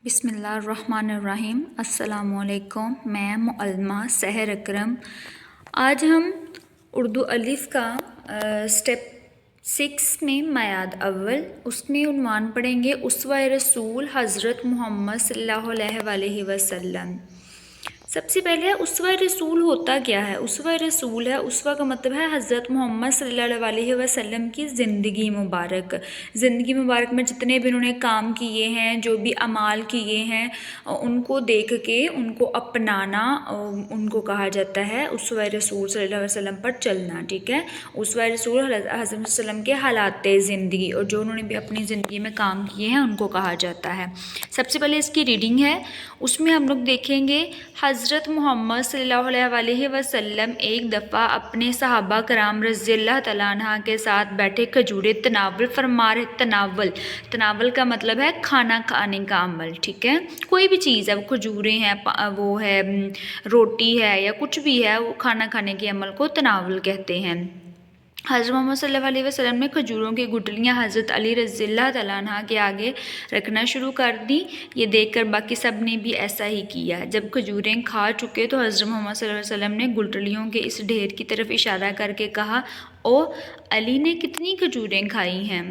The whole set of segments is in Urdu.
بسم اللہ الرحمن الرحیم۔ السلام علیکم، میں معلمہ سحر اکرم۔ آج ہم اردو الف کا اسٹیپ 6 میں میعاد اول، اس میں عنوان پڑھیں گے اسوہ رسول حضرت محمد صلی اللہ علیہ وسلم۔ سب سے پہلے اسوہ رسول ہوتا کیا ہے؟ اسوہ رسول ہے، اسوہ کا مطلب ہے حضرت محمد صلی اللہ علیہ وسلم کی زندگی مبارک۔ زندگی مبارک میں جتنے بھی انہوں نے کام کیے ہیں، جو بھی اعمال کیے ہیں، ان کو دیکھ کے ان کو اپنانا، ان کو کہا جاتا ہے اسوہ رسول صلی اللہ علیہ وسلم پر چلنا، ٹھیک ہے۔ اسوہ رسول حضرت صلی اللہ علیہ وسلم کے حالات زندگی اور جو انہوں نے بھی اپنی زندگی میں کام کیے ہیں ان کو کہا جاتا ہے۔ سب سے پہلے اس کی ریڈنگ ہے، اس میں ہم لوگ دیکھیں گے حضرت محمد صلی اللہ علیہ وسلم ایک دفعہ اپنے صحابہ کرام رضی اللہ تعالیٰ عنہ کے ساتھ بیٹھے کھجورے تناول فرما رہے۔ تناول کا مطلب ہے کھانا کھانے کا عمل، ٹھیک ہے۔ کوئی بھی چیز ہے، وہ کھجورے ہیں، وہ ہے روٹی ہے، یا کچھ بھی ہے، وہ کھانا کھانے کے عمل کو تناول کہتے ہیں۔ حضرت محمد صلی اللہ علیہ وسلم نے کھجوروں کی گٹلیاں حضرت علی رضی اللہ تعالیٰ عنہ کے آگے رکھنا شروع کر دی۔ یہ دیکھ کر باقی سب نے بھی ایسا ہی کیا۔ جب کھجوریں کھا چکے تو حضرت محمد صلی اللہ علیہ وسلم نے گٹلیوں کے اس ڈھیر کی طرف اشارہ کر کے کہا، او علی نے کتنی کھجوریں کھائی ہیں؟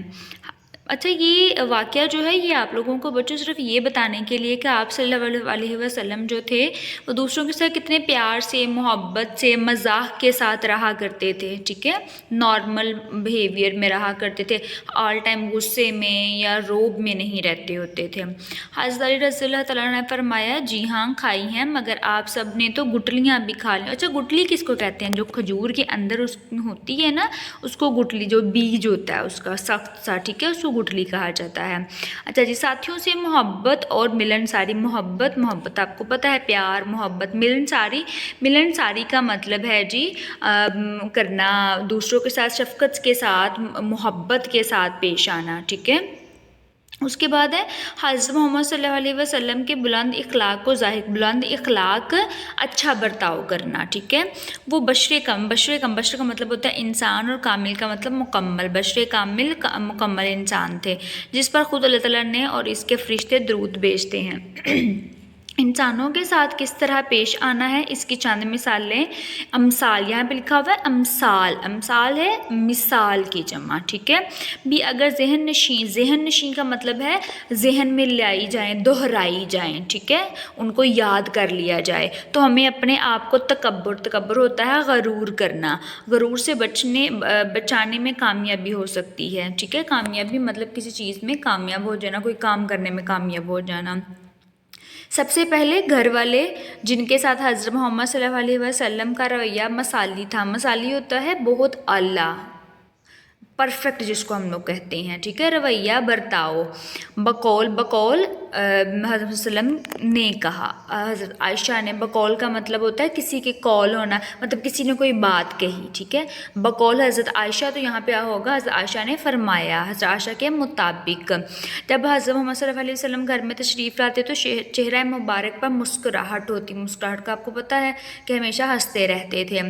اچھا، یہ واقعہ جو ہے یہ آپ لوگوں کو بچوں صرف یہ بتانے کے لیے کہ آپ صلی اللہ علیہ وسلم جو تھے وہ دوسروں کے ساتھ کتنے پیار سے، محبت سے، مزاح کے ساتھ رہا کرتے تھے، ٹھیک ہے۔ نارمل بیہیویئر میں رہا کرتے تھے، آل ٹائم غصے میں یا روب میں نہیں رہتے ہوتے تھے۔ حضرت علی رضی اللہ تعالیٰ نے فرمایا، جی ہاں کھائی ہیں، مگر آپ سب نے تو گٹلیاں بھی کھا لیں۔ اچھا، گٹلی کس کو کہتے ہیں؟ جو کھجور کے اندر اس ہوتی ہے نا، اس کو گٹلی، جو بیج ہوتا ہے اس کا سخت سا، ٹھیک ہے، اس کو گٹلی کہا جاتا ہے۔ اچھا جی، ساتھیوں سے محبت اور ملن ساری۔ محبت آپ کو پتہ ہے، پیار، محبت۔ ملن ساری کا مطلب ہے جی کرنا، دوسروں کے ساتھ شفقت کے ساتھ، محبت کے ساتھ پیش آنا، ٹھیک ہے۔ اس کے بعد ہے حضرت محمد صلی اللہ علیہ وسلم کے بلند اخلاق اچھا برتاؤ کرنا، ٹھیک ہے۔ وہ بشر کا مطلب ہوتا ہے انسان، اور کامل کا مطلب مکمل۔ بشر کامل مکمل انسان تھے، جس پر خود اللہ تعالیٰ نے اور اس کے فرشتے درود بھیجتے ہیں۔ انسانوں کے ساتھ کس طرح پیش آنا ہے، اس کی چند مثالیں۔ امثال، یہاں پہ لکھا ہوا ہے امثال ہے مثال کی جمع، ٹھیک ہے۔ بھی اگر ذہن نشین کا مطلب ہے ذہن میں لائی جائیں، دہرائی جائیں، ٹھیک ہے، ان کو یاد کر لیا جائے، تو ہمیں اپنے آپ کو تکبر ہوتا ہے غرور کرنا، غرور سے بچانے میں کامیابی ہو سکتی ہے، ٹھیک ہے۔ کامیابی مطلب کسی چیز میں کامیاب ہو جانا، کوئی کام کرنے میں کامیاب ہو جانا۔ سب سے پہلے گھر والے جن کے ساتھ حضرت محمد صلی اللہ علیہ وسلم کا رویہ مثالی تھا۔ مثالی ہوتا ہے بہت اعلیٰ، پرفیکٹ جس کو ہم لوگ کہتے ہیں، ٹھیک ہے۔ رویہ، برتاؤ۔ بقول حضرت وسلم نے کہا، حضرت عائشہ نے۔ بقول کا مطلب ہوتا ہے کسی کے قول ہونا، مطلب کسی نے کوئی بات کہی، ٹھیک ہے۔ بقول حضرت عائشہ، تو یہاں پہ ہوگا حضرت عائشہ نے فرمایا، حضرت عائشہ کے مطابق۔ جب حضرت محمد صلی اللہ علیہ وسلم گھر میں تشریف لاتے تو چہرہ مبارک پر مسکراہٹ ہوتی۔ مسکراہٹ کا آپ کو پتہ ہے کہ ہمیشہ ہنستے رہتے تھے۔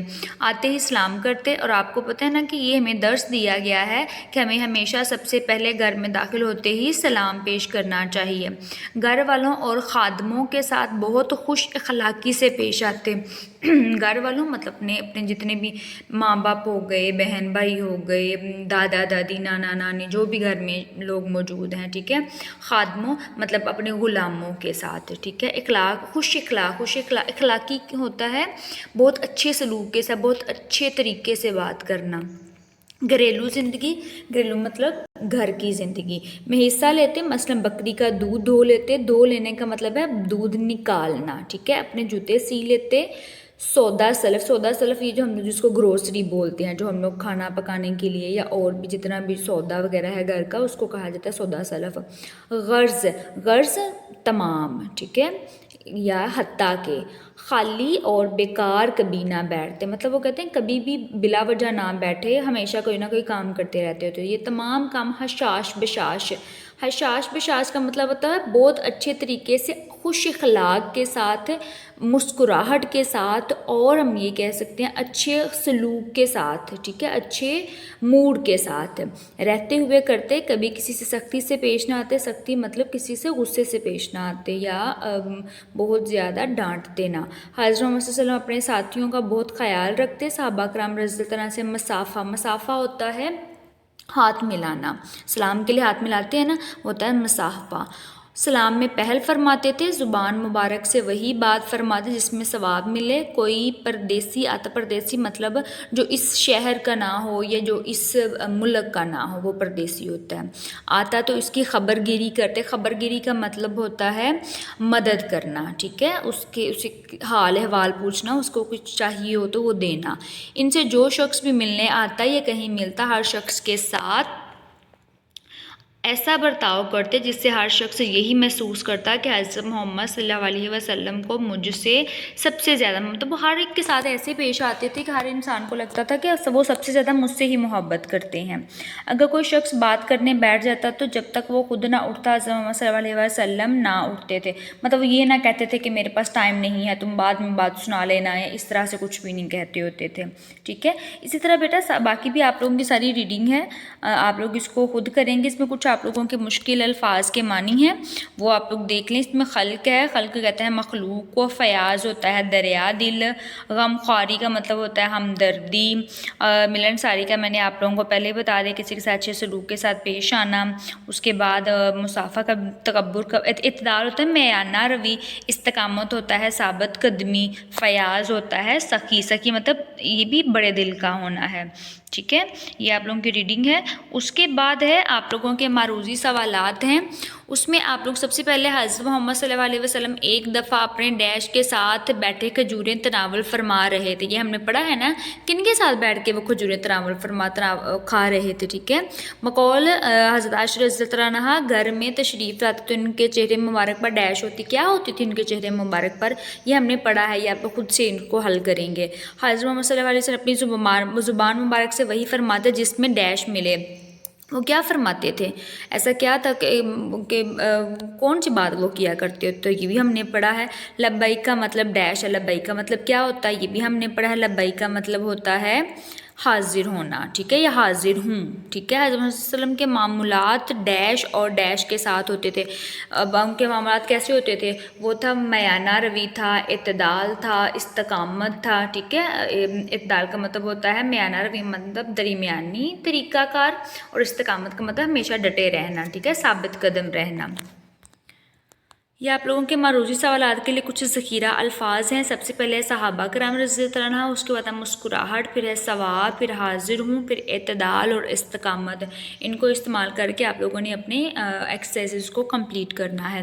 آتے ہی سلام کرتے، اور آپ کو پتہ ہے نا کہ یہ ہمیں درس دیا گیا ہے کہ ہمیں ہمیشہ سب سے پہلے گھر میں داخل ہوتے ہی سلام پیش کرنا چاہیے۔ گھر والوں اور خادموں کے ساتھ بہت خوش اخلاقی سے پیش آتے۔ گھر والوں مطلب اپنے جتنے بھی ماں باپ ہو گئے، بہن بھائی ہو گئے، دادا دادی، نانا نانی، جو بھی گھر میں لوگ موجود ہیں، ٹھیک ہے۔ خادموں مطلب اپنے غلاموں کے ساتھ، ٹھیک ہے۔ خوش اخلاقی ہوتا ہے بہت اچھے سلوک کے ساتھ، بہت اچھے طریقے سے بات کرنا۔ گھریلو مطلب گھر کی زندگی میں حصہ لیتے، مثلا بکری کا دودھ دھو لیتے۔ دھو لینے کا مطلب ہے دودھ نکالنا، ٹھیک ہے۔ اپنے جوتے سی لیتے۔ سودا سلف یہ جو ہم لوگ جس کو گروسری بولتے ہیں، جو ہم لوگ کھانا پکانے کے لیے یا اور بھی جتنا بھی سودا وغیرہ ہے گھر کا، اس کو کہا جاتا ہے سودا سلف۔ غرض تمام، ٹھیک ہے، یا حتیٰ کہ۔ خالی اور بیکار کبھی نہ بیٹھتے، مطلب وہ کہتے ہیں کبھی بھی بلا وجہ نہ بیٹھے، ہمیشہ کوئی نہ کوئی کام کرتے رہتے ہوتے۔ یہ تمام کام حشاش بشاش حشاش بشاش کا مطلب ہوتا ہے بہت اچھے طریقے سے خوش اخلاق کے ساتھ، مسکراہٹ کے ساتھ، اور ہم یہ کہہ سکتے ہیں اچھے سلوک کے ساتھ، ٹھیک ہے، اچھے موڈ کے ساتھ رہتے ہوئے کرتے، کبھی کسی سے سختی سے پیش نہ آتے، سختی مطلب کسی سے غصے سے پیش نہ آتے یا بہت زیادہ ڈانٹتے نہ۔ حضرت محمد صلی اللہ علیہ وسلم اپنے ساتھیوں کا بہت خیال رکھتے، صحابہ کرام رضی اللہ عنہ سے مسافہ ہوتا ہے ہاتھ ملانا، سلام کے لیے ہاتھ ملاتے ہیں نا، ہوتا ہے مصافحہ۔ سلام میں پہل فرماتے تھے، زبان مبارک سے وہی بات فرماتے جس میں ثواب ملے۔ کوئی پردیسی آتا، پردیسی مطلب جو اس شہر کا نہ ہو یا جو اس ملک کا نہ ہو، وہ پردیسی ہوتا ہے۔ آتا تو اس کی خبر گیری کرتے، خبر گیری کا مطلب ہوتا ہے مدد کرنا، ٹھیک ہے، اسے حال احوال پوچھنا، اس کو کچھ چاہیے ہو تو وہ دینا۔ ان سے جو شخص بھی ملنے آتا یا کہیں ملتا، ہر شخص کے ساتھ ایسا برتاؤ کرتے جس سے ہر شخص یہی محسوس کرتا کہ حضرت محمد صلی اللہ علیہ وسلم کو مجھ سے سب سے زیادہ، مطلب ہر ایک کے ساتھ ایسے پیش آتے تھے کہ ہر انسان کو لگتا تھا کہ وہ سب سے زیادہ مجھ سے ہی محبت کرتے ہیں۔ اگر کوئی شخص بات کرنے بیٹھ جاتا تو جب تک وہ خود نہ اٹھتا حضرت محمد صلی اللہ علیہ وسلم نہ اٹھتے تھے، مطلب یہ نہ کہتے تھے کہ میرے پاس ٹائم نہیں ہے، تم بعد میں بات سنا لینا ہے، اس طرح سے کچھ بھی نہیں کہتے ہوتے تھے، ٹھیک ہے۔ اسی طرح بیٹا باقی بھی آپ لوگوں کی ساری ریڈنگ ہے، آپ لوگ اس کو خود کریں گے۔ اس میں کچھ آپ لوگوں کے مشکل الفاظ کے معنی ہیں، وہ آپ لوگ دیکھ لیں۔ اس میں خلق ہے، خلق کہتے ہیں مخلوق کو، فیاض ہوتا ہے دریا دل، غم خواری کا مطلب ہوتا ہے ہمدردی، ملن ساری کا میں نے آپ لوگوں کو پہلے بتا دیا، کسی کے ساتھ اچھے سلوک کے ساتھ پیش آنا۔ اس کے بعد مصافحہ کا تکبر کا اعتدال ہوتا ہے میانہ روی، استقامت ہوتا ہے ثابت قدمی، فیاض ہوتا ہے سخی، سخی مطلب یہ بھی بڑے دل کا ہونا ہے، ٹھیک ہے۔ یہ آپ لوگوں کی ریڈنگ ہے۔ اس کے بعد ہے آپ لوگوں کے معروضی سوالات ہیں، اس میں آپ لوگ سب سے پہلے حضرت محمد صلی اللہ علیہ وسلم ایک دفعہ اپنے ڈیش کے ساتھ بیٹھے کھجوریں تناول فرما رہے تھے، یہ ہم نے پڑھا ہے نا، کن کے ساتھ بیٹھ کے وہ کھجوریں تناول کھا رہے تھے، ٹھیک ہے۔ مقول حضرت عائشہ رضی اللہ عنہا گھر میں تشریف لاتے تو ان کے چہرے مبارک پر ڈیش ہوتی، کیا ہوتی تھی ان کے چہرے مبارک پر، یہ ہم نے پڑھا ہے، یہ آپ خود سے ان کو حل کریں گے۔ حضرت محمد صلی اللہ علیہ وسلم اپنی زبان مبارک سے وہی فرماتے جس میں ڈیش ملے، وہ کیا فرماتے تھے، ایسا کیا تھا کہ کون سی بات وہ کیا کرتے تو یہ بھی ہم نے پڑھا ہے۔ لبیک کا مطلب ڈیش ہے، لبیک کا مطلب کیا ہوتا ہے، یہ بھی ہم نے پڑھا ہے۔ لبیک کا مطلب ہوتا ہے حاضر ہونا، ٹھیک ہے، یا حاضر ہوں، ٹھیک ہے۔ حضرت محمد صلی اللہ علیہ وسلم کے معاملات ڈیش اور ڈیش کے ساتھ ہوتے تھے۔ اب ان کے معاملات کیسے ہوتے تھے، وہ تھا میانہ روی تھا، اعتدال تھا، استقامت تھا، ٹھیک ہے۔ اعتدال کا مطلب ہوتا ہے میانہ روی مطلب درمیانی طریقہ کار، اور استقامت کا مطلب ہمیشہ ڈٹے رہنا، ٹھیک ہے، ثابت قدم رہنا۔ یہ آپ لوگوں کے معروضی سوالات کے لیے کچھ ذخیرہ الفاظ ہیں۔ سب سے پہلے صحابہ کرام رضی اللہ عنہ، اس کے بعد مسکراہٹ، پھر ہے ثواب، پھر حاضر ہوں، پھر اعتدال اور استقامت۔ ان کو استعمال کر کے آپ لوگوں نے اپنے ایکسرسائزز کو کمپلیٹ کرنا ہے۔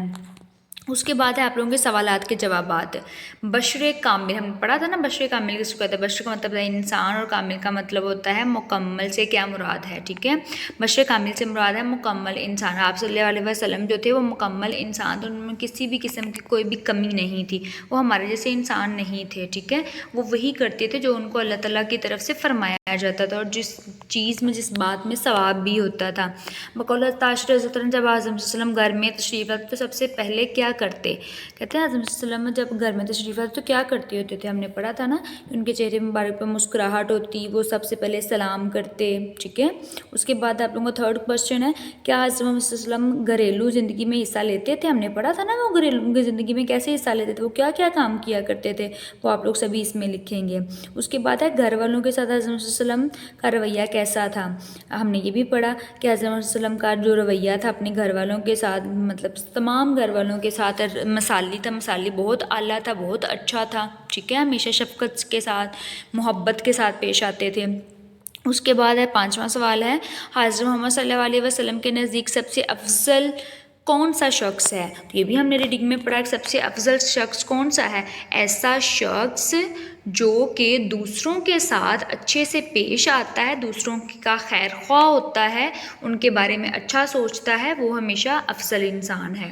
اس کے بعد ہے آپ لوگوں کے سوالات کے جوابات۔ بشر کامل ہم نے پڑھا تھا نا، بشر کامل کس کو کہتے ہیں، بشر کا مطلب ہے انسان، اور کامل کا مطلب ہوتا ہے مکمل سے کیا مراد ہے، ٹھیک ہے۔ بشر کامل سے مراد ہے مکمل انسان، آپ صلی اللہ علیہ وسلم جو تھے وہ مکمل انسان تھے، ان میں کسی بھی قسم کی کوئی بھی کمی نہیں تھی، وہ ہمارے جیسے انسان نہیں تھے، ٹھیک ہے۔ وہ وہی کرتے تھے جو ان کو اللہ تعالیٰ کی طرف سے فرمایا جاتا تھا، اور جس چیز میں جس بات میں ثواب بھی ہوتا تھا۔ بقول عائشہ رضی اللہ عنہا جب اعظم صلی اللہ علیہ وسلم گھر میں تشریف لاتے تو سب سے پہلے کیا کرتے، کہتے ہیں اعظم صلی اللہ علیہ وسلم جب گھر میں تشریف لاتے تو کیا کرتے ہوتے تھے، ہم نے پڑھا تھا نا، ان کے چہرے مبارک پر مسکراہٹ ہوتی، وہ سب سے پہلے سلام کرتے، ٹھیک ہے۔ اس کے بعد آپ لوگوں کا تھرڈ کوشچن ہے، کیا حضرت محمد صلی اللہ علیہ وسلم گھریلو زندگی میں حصہ لیتے تھے، ہم نے پڑھا تھا نا، وہ گھریلو کی زندگی میں کیسے حصہ لیتے تھے، وہ کیا کیا کام کیا کرتے تھے، وہ آپ لوگ سبھی اس میں لکھیں گے۔ اس کے بعد ہے گھر والوں کے ساتھ حضرت محمد صلی اللہ علیہ وسلم کا رویہ کیسا تھا، ہم نے یہ بھی پڑھا کہ حضرت محمد صلی اللہ علیہ وسلم کا جو رویہ تھا اپنے گھر والوں کے ساتھ، مطلب تمام گھر والوں کے ساتھ مثالی تھا، مثالی بہت اعلیٰ تھا، بہت اچھا تھا، ٹھیک ہے، ہمیشہ شفقت کے ساتھ محبت کے ساتھ پیش آتے تھے۔ اس کے بعد ہے پانچواں سوال ہے، حضرت محمد صلی اللہ علیہ وسلم کے نزدیک سب سے افضل کون سا شخص ہے، یہ بھی ہم نے ریڈنگ میں پڑھا کہ سب سے افضل شخص کون سا ہے، ایسا شخص جو کہ دوسروں کے ساتھ اچھے سے پیش آتا ہے، دوسروں کا خیر خواہ ہوتا ہے، ان کے بارے میں اچھا سوچتا ہے، وہ ہمیشہ افضل انسان ہے۔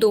2